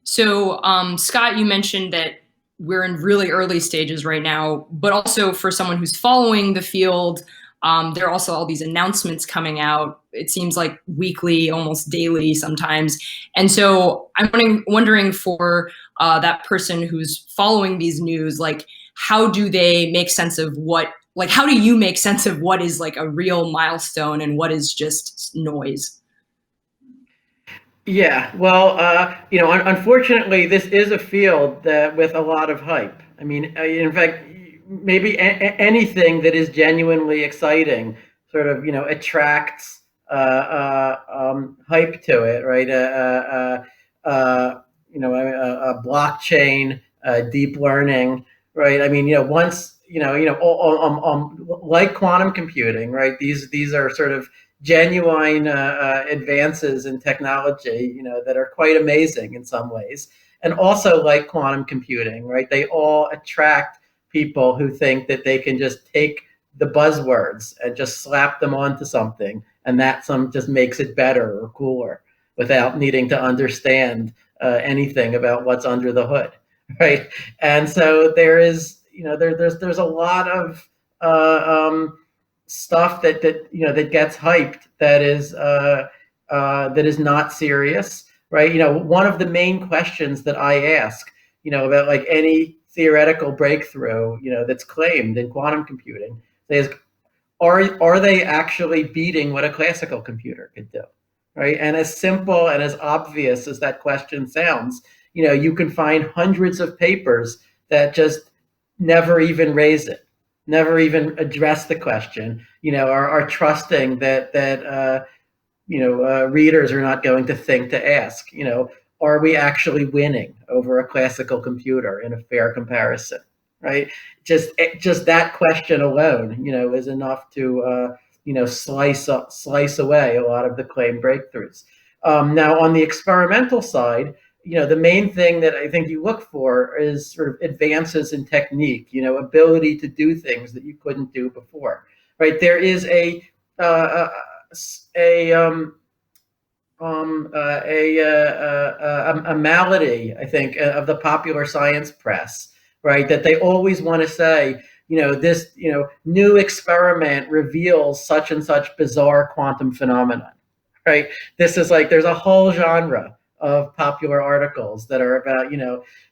So, Scott, you mentioned that we're in really early stages right now, but also for someone who's following the field, there are also all these announcements coming out. It seems like weekly, almost daily sometimes. And so I'm wondering for that person who's following these news, like, how do they make sense of how do you make sense of what is like a real milestone and what is just noise? Yeah, well, unfortunately, this is a field that with a lot of hype. I mean, in fact, maybe anything that is genuinely exciting sort of, attracts hype to it, right? A blockchain, deep learning, right? I mean, once, like quantum computing, right? These are sort of genuine advances in technology, that are quite amazing in some ways. And also like quantum computing, right? They all attract people who think that they can just take the buzzwords and just slap them onto something, and that just makes it better or cooler without needing to understand anything about what's under the hood, right? And so there is, there's a lot of stuff that gets hyped that is not serious, right? One of the main questions that I ask, about like any theoretical breakthrough, that's claimed in quantum computing is, are they actually beating what a classical computer could do, right? And as simple and as obvious as that question sounds, you can find hundreds of papers that just never even raise it, never even address the question, are trusting that readers are not going to think to ask, are we actually winning over a classical computer in a fair comparison, right? Just that question alone, is enough to, slice away a lot of the claimed breakthroughs. Now, on the experimental side, the main thing that I think you look for is sort of advances in technique, ability to do things that you couldn't do before, right? There is a malady, I think, of the popular science press, right? That they always want to say, this, new experiment reveals such and such bizarre quantum phenomenon, right? This is like, there's a whole genre of popular articles that are about,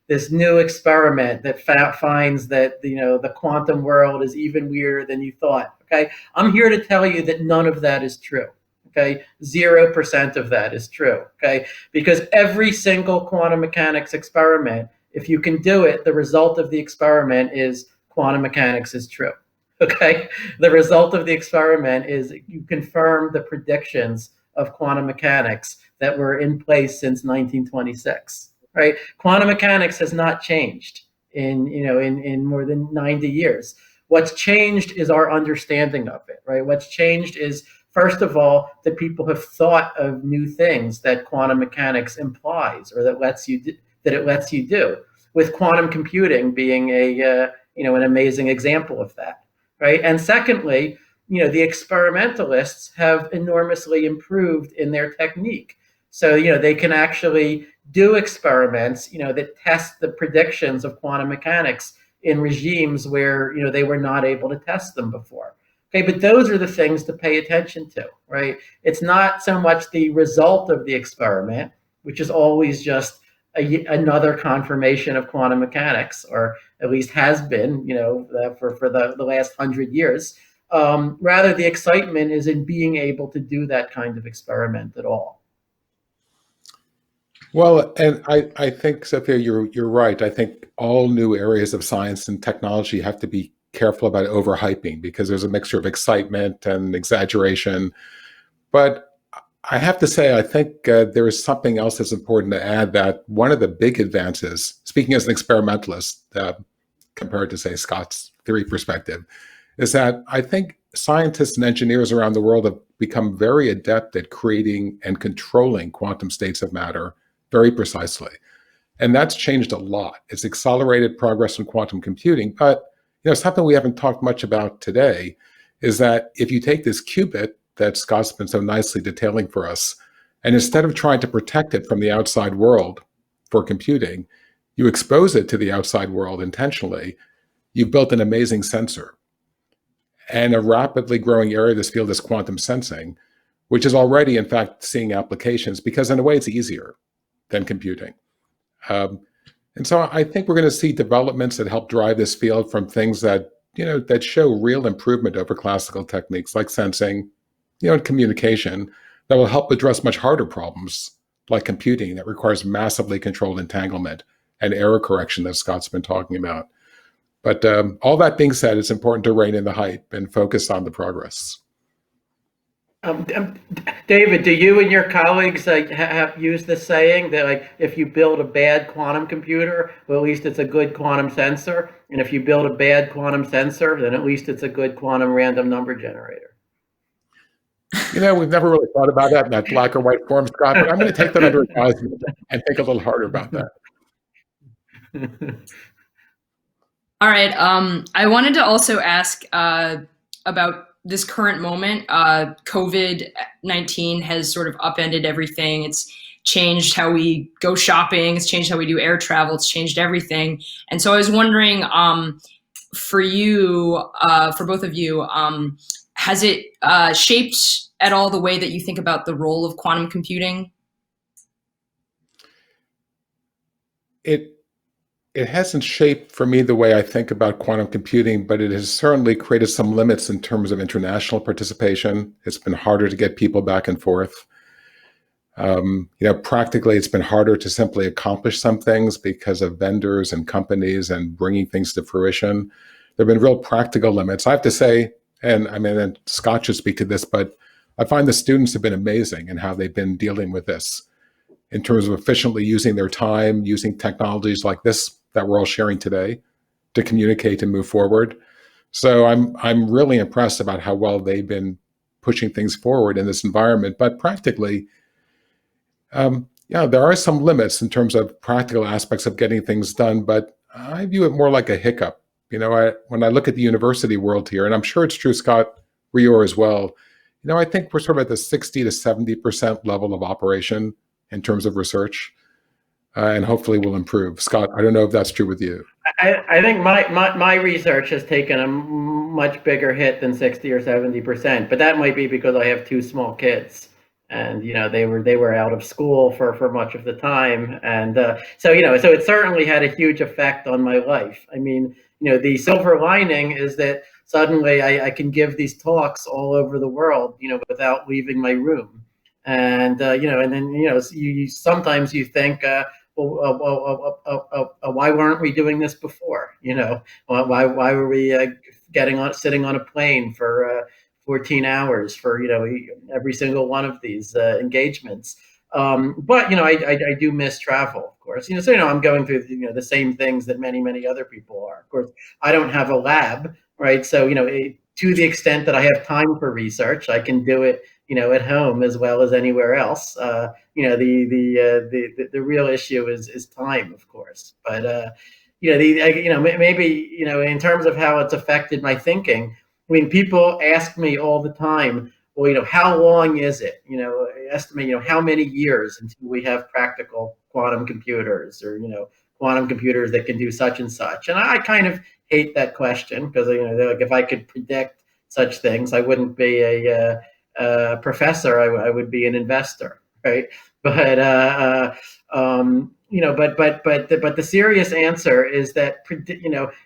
this new experiment that finds that, the quantum world is even weirder than you thought. Okay, I'm here to tell you that none of that is true. Okay, 0% of that is true. Okay, because every single quantum mechanics experiment, if you can do it, the result of the experiment is quantum mechanics is true. Okay, the result of the experiment is you confirm the predictions of quantum mechanics that were in place since 1926. Right, quantum mechanics has not changed in more than 90 years. What's changed is our understanding of it. Right, what's changed is, first of all, that people have thought of new things that quantum mechanics implies, or that it lets you do. With quantum computing being an amazing example of that, right? And secondly, the experimentalists have enormously improved in their technique, so they can actually do experiments, that test the predictions of quantum mechanics in regimes where they were not able to test them before. Okay, but those are the things to pay attention to, right? It's not so much the result of the experiment, which is always just another confirmation of quantum mechanics, or at least has been, for the last 100 years. Rather, the excitement is in being able to do that kind of experiment at all. Well, and I think, Sophia, you're right. I think all new areas of science and technology have to be careful about overhyping, because there's a mixture of excitement and exaggeration. But I have to say, I think there is something else that's important to add, that one of the big advances, speaking as an experimentalist, compared to, say, Scott's theory perspective, is that I think scientists and engineers around the world have become very adept at creating and controlling quantum states of matter very precisely. And that's changed a lot. It's accelerated progress in quantum computing. But something we haven't talked much about today is that if you take this qubit that Scott's been so nicely detailing for us, and instead of trying to protect it from the outside world for computing, you expose it to the outside world intentionally, you've built an amazing sensor. And a rapidly growing area of this field is quantum sensing, which is already, in fact, seeing applications, because in a way it's easier than computing. And so I think we're going to see developments that help drive this field from things that, that show real improvement over classical techniques like sensing, and communication, that will help address much harder problems like computing that requires massively controlled entanglement and error correction that Scott's been talking about. But all that being said, it's important to rein in the hype and focus on the progress. David, do you and your colleagues have used the saying that, like, if you build a bad quantum computer, well, at least it's a good quantum sensor, and if you build a bad quantum sensor, then at least it's a good quantum random number generator? We've never really thought about that in that black or white form, Scott, but I'm going to take that under advisement and think a little harder about that. All right. I wanted to also ask about this current moment. COVID-19 has sort of upended everything. It's changed how we go shopping. It's changed how we do air travel. It's changed everything. And so I was wondering, for you, for both of you, has it shaped at all the way that you think about the role of quantum computing? It hasn't shaped for me the way I think about quantum computing, but it has certainly created some limits in terms of international participation. It's been harder to get people back and forth. Practically, it's been harder to simply accomplish some things because of vendors and companies and bringing things to fruition. There have been real practical limits. I have to say, and Scott should speak to this, but I find the students have been amazing in how they've been dealing with this in terms of efficiently using their time, using technologies like this that we're all sharing today to communicate and move forward. So I'm really impressed about how well they've been pushing things forward in this environment. But practically, there are some limits in terms of practical aspects of getting things done, but I view it more like a hiccup. When I look at the university world here, and I'm sure it's true, Scott, for you as well, I think we're sort of at the 60 to 70% level of operation in terms of research, and hopefully we'll improve. Scott, I don't know if that's true with you. I think my research has taken a much bigger hit than 60 or 70%, but that might be because I have two small kids, and they were out of school for much of the time, and so it certainly had a huge effect on my life. I mean, the silver lining is that suddenly I can give these talks all over the world, without leaving my room. And, and then, you sometimes you think, why weren't we doing this before? Why were we sitting on a plane for 14 hours for, every single one of these engagements? But, I do miss travel, of course. So, I'm going through, the same things that many other people are. Of course, I don't have a lab, right? So, to the extent that I have time for research, I can do it, at home as well as anywhere else. The real issue is time, of course. But maybe in terms of how it's affected my thinking. I mean, people ask me all the time, well, how long is it? Estimate, how many years until we have practical quantum computers, or quantum computers that can do such and such. And I kind of hate that question, because they're like, if I could predict such things, I wouldn't be a professor. I would be an investor, right? But but the serious answer is that,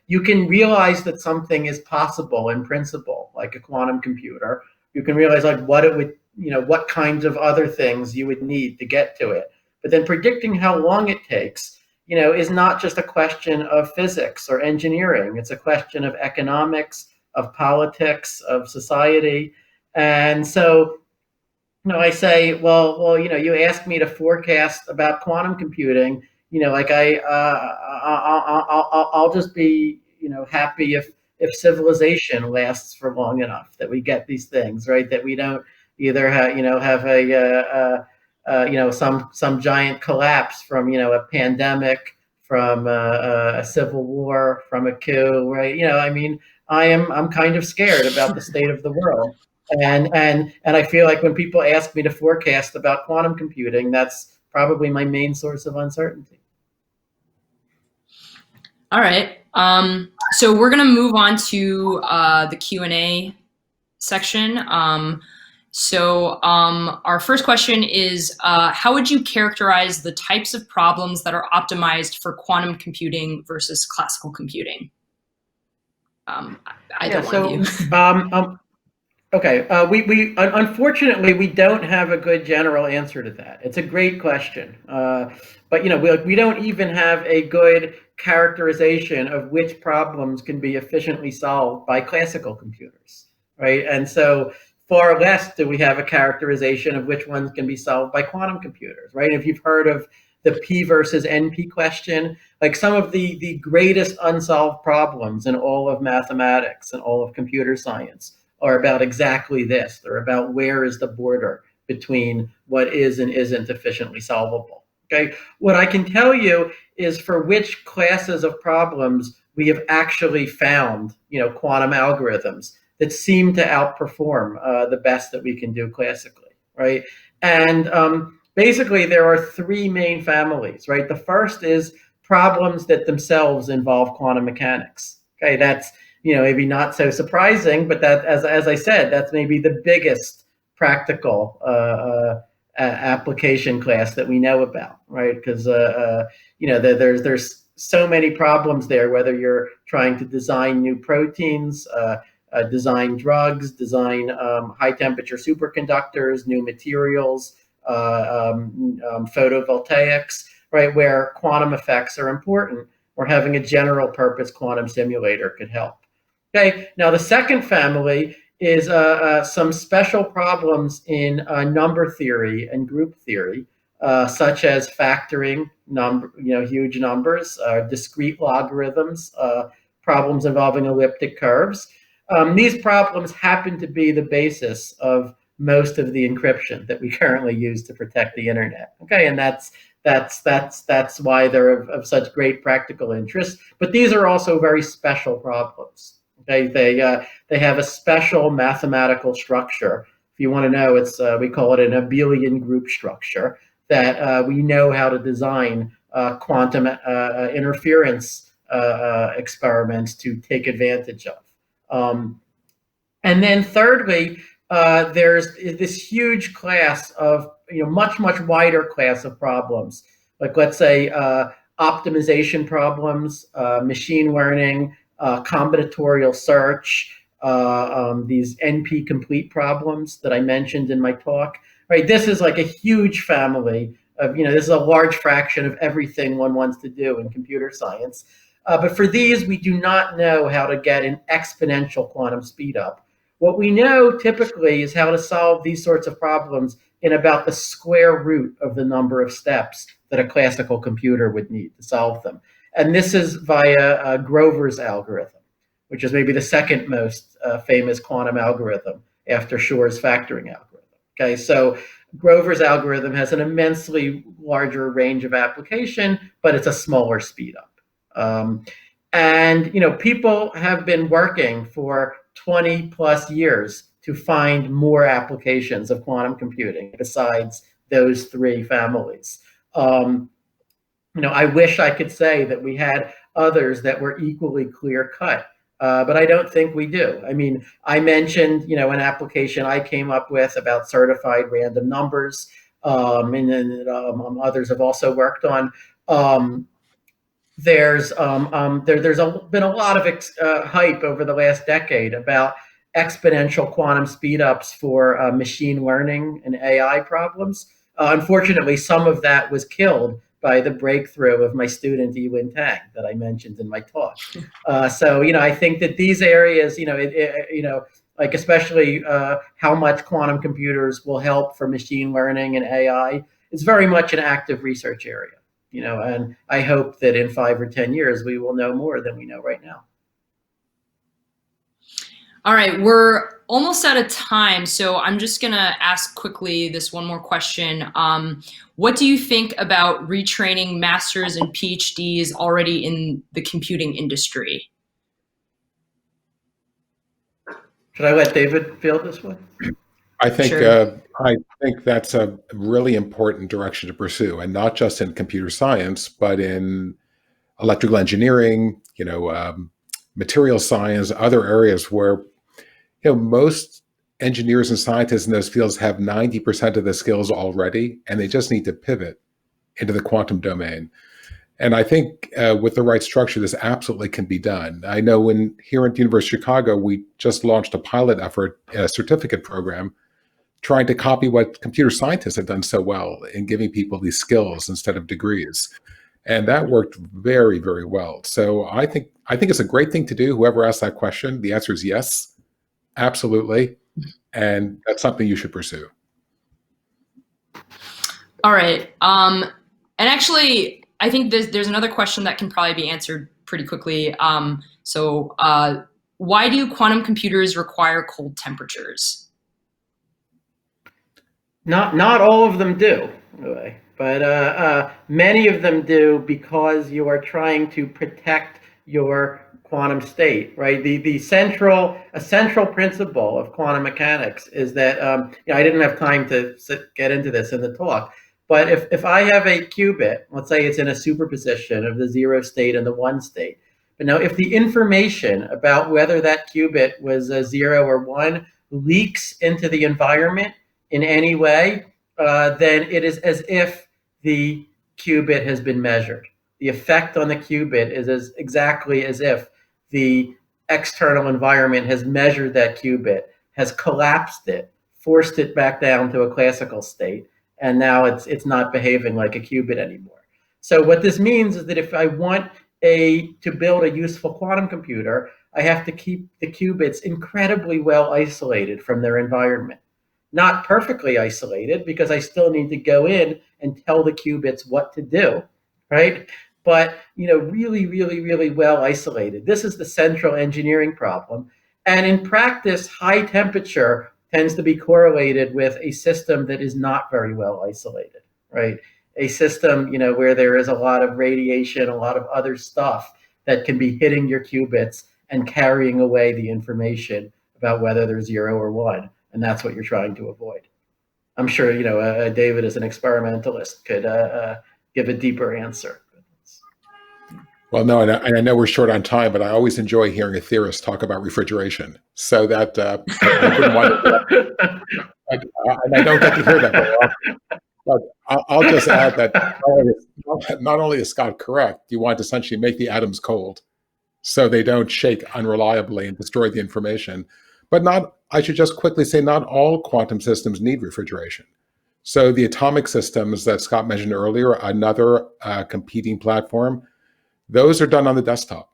you can realize that something is possible in principle, like a quantum computer. You can realize like what it would, what kinds of other things you would need to get to it. But then predicting how long it takes, is not just a question of physics or engineering. It's a question of economics, of politics, of society. And so, I say, well, you asked me to forecast about quantum computing. Like I'll just be, happy if civilization lasts for long enough, that we get these things right, that we don't either have some giant collapse from a pandemic, from a civil war, from a coup, right? I mean, I'm kind of scared about the state of the world. And I feel like when people ask me to forecast about quantum computing, that's probably my main source of uncertainty. All right. So we're going to move on to the Q&A section. Our first question is, how would you characterize the types of problems that are optimized for quantum computing versus classical computing? Either one of you. Okay, we unfortunately we don't have a good general answer to that. It's a great question, but we don't even have a good characterization of which problems can be efficiently solved by classical computers, right? And so far less do we have a characterization of which ones can be solved by quantum computers, right? If you've heard of the P versus NP question, like some of the greatest unsolved problems in all of mathematics and all of computer science are about exactly this. They're about where is the border between what is and isn't efficiently solvable. Okay, what I can tell you is for which classes of problems we have actually found, quantum algorithms that seem to outperform the best that we can do classically, right? And basically, there are three main families, right? The first is problems that themselves involve quantum mechanics. Okay, that's maybe not so surprising, but that, as I said, that's maybe the biggest practical application class that we know about, right? Because there's so many problems there, whether you're trying to design new proteins, design drugs, design high temperature superconductors, new materials, photovoltaics, right? Where quantum effects are important, or having a general purpose quantum simulator could help. Okay, now the second family is some special problems in number theory and group theory, such as factoring huge numbers, discrete logarithms, problems involving elliptic curves. These problems happen to be the basis of most of the encryption that we currently use to protect the internet. Okay, and that's why they're of such great practical interest. But these are also very special problems. Okay, they have a special mathematical structure. If you want to know, we call it an abelian group structure that we know how to design quantum interference experiments to take advantage of. And then thirdly, there's this huge class of much wider class of problems, like let's say optimization problems, machine learning, combinatorial search, these NP complete problems that I mentioned in my talk, right? This is like a huge family of, this is a large fraction of everything one wants to do in computer science. But for these, we do not know how to get an exponential quantum speed up. What we know typically is how to solve these sorts of problems in about the square root of the number of steps that a classical computer would need to solve them. And this is via Grover's algorithm, which is maybe the second most famous quantum algorithm after Shor's factoring algorithm. Okay, so Grover's algorithm has an immensely larger range of application, but it's a smaller speed up. And people have been working for 20 plus years to find more applications of quantum computing besides those three families. I wish I could say that we had others that were equally clear cut, but I don't think we do. I mean, I mentioned, an application I came up with about certified random numbers, and then others have also worked on. There's been a lot of hype over the last decade about exponential quantum speedups for machine learning and AI problems. Unfortunately, some of that was killed by the breakthrough of my student Yiwen Tang that I mentioned in my talk. So I think that these areas, like especially how much quantum computers will help for machine learning and AI, is very much an active research area. And I hope that in 5 or 10 years, we will know more than we know right now. All right, we're almost out of time, so I'm just going to ask quickly this one more question. What do you think about retraining masters and PhDs already in the computing industry? Should I let David field this one? I think Sure. I think that's a really important direction to pursue, and not just in computer science, but in electrical engineering, material science, other areas where most engineers and scientists in those fields have 90% of the skills already, and they just need to pivot into the quantum domain. And I think with the right structure, this absolutely can be done. I know here at the University of Chicago, we just launched a pilot effort, a certificate program, trying to copy what computer scientists have done so well in giving people these skills instead of degrees. And that worked very, very well. So I think it's a great thing to do. Whoever asked that question, the answer is yes, absolutely. And that's something you should pursue. All right. And actually, I think there's another question that can probably be answered pretty quickly. Why do quantum computers require cold temperatures? Not all of them do, really, but many of them do because you are trying to protect your quantum state, right? A central principle of quantum mechanics is that I didn't have time to get into this in the talk, but if I have a qubit, let's say it's in a superposition of the 0 state and the 1 state, but now if the information about whether that qubit was a 0 or 1 leaks into the environment in any way, then it is as if the qubit has been measured. The effect on the qubit is exactly as if the external environment has measured that qubit, has collapsed it, forced it back down to a classical state, and now it's not behaving like a qubit anymore. So what this means is that if I want to build a useful quantum computer, I have to keep the qubits incredibly well isolated from their environment. Not perfectly isolated, because I still need to go in and tell the qubits what to do, right? But really, really, really well isolated. This is the central engineering problem. And in practice, high temperature tends to be correlated with a system that is not very well isolated, right? A system, where there is a lot of radiation, a lot of other stuff that can be hitting your qubits and carrying away the information about whether they're 0 or 1. And that's what you're trying to avoid. I'm sure, David, as an experimentalist, could give a deeper answer. Well, no, and I know we're short on time, but I always enjoy hearing a theorist talk about refrigeration. So that I wouldn't want to, and I don't get to hear that very often. But I'll just add that not only is Scott correct, you want to essentially make the atoms cold so they don't shake unreliably and destroy the information. But I should just quickly say, not all quantum systems need refrigeration. So the atomic systems that Scott mentioned earlier, another competing platform, those are done on the desktop.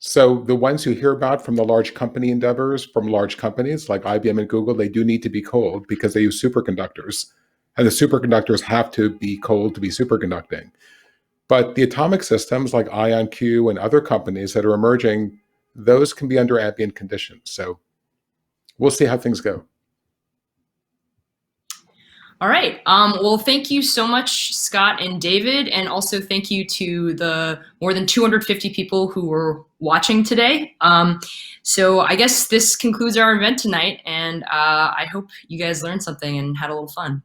So the ones you hear about from the large company endeavors, from large companies like IBM and Google, they do need to be cold because they use superconductors. And the superconductors have to be cold to be superconducting. But the atomic systems like IonQ and other companies that are emerging, those can be under ambient conditions. So we'll see how things go. All right. Well, thank you so much, Scott and David. And also thank you to the more than 250 people who were watching today. So I guess this concludes our event tonight. And I hope you guys learned something and had a little fun.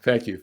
Thank you.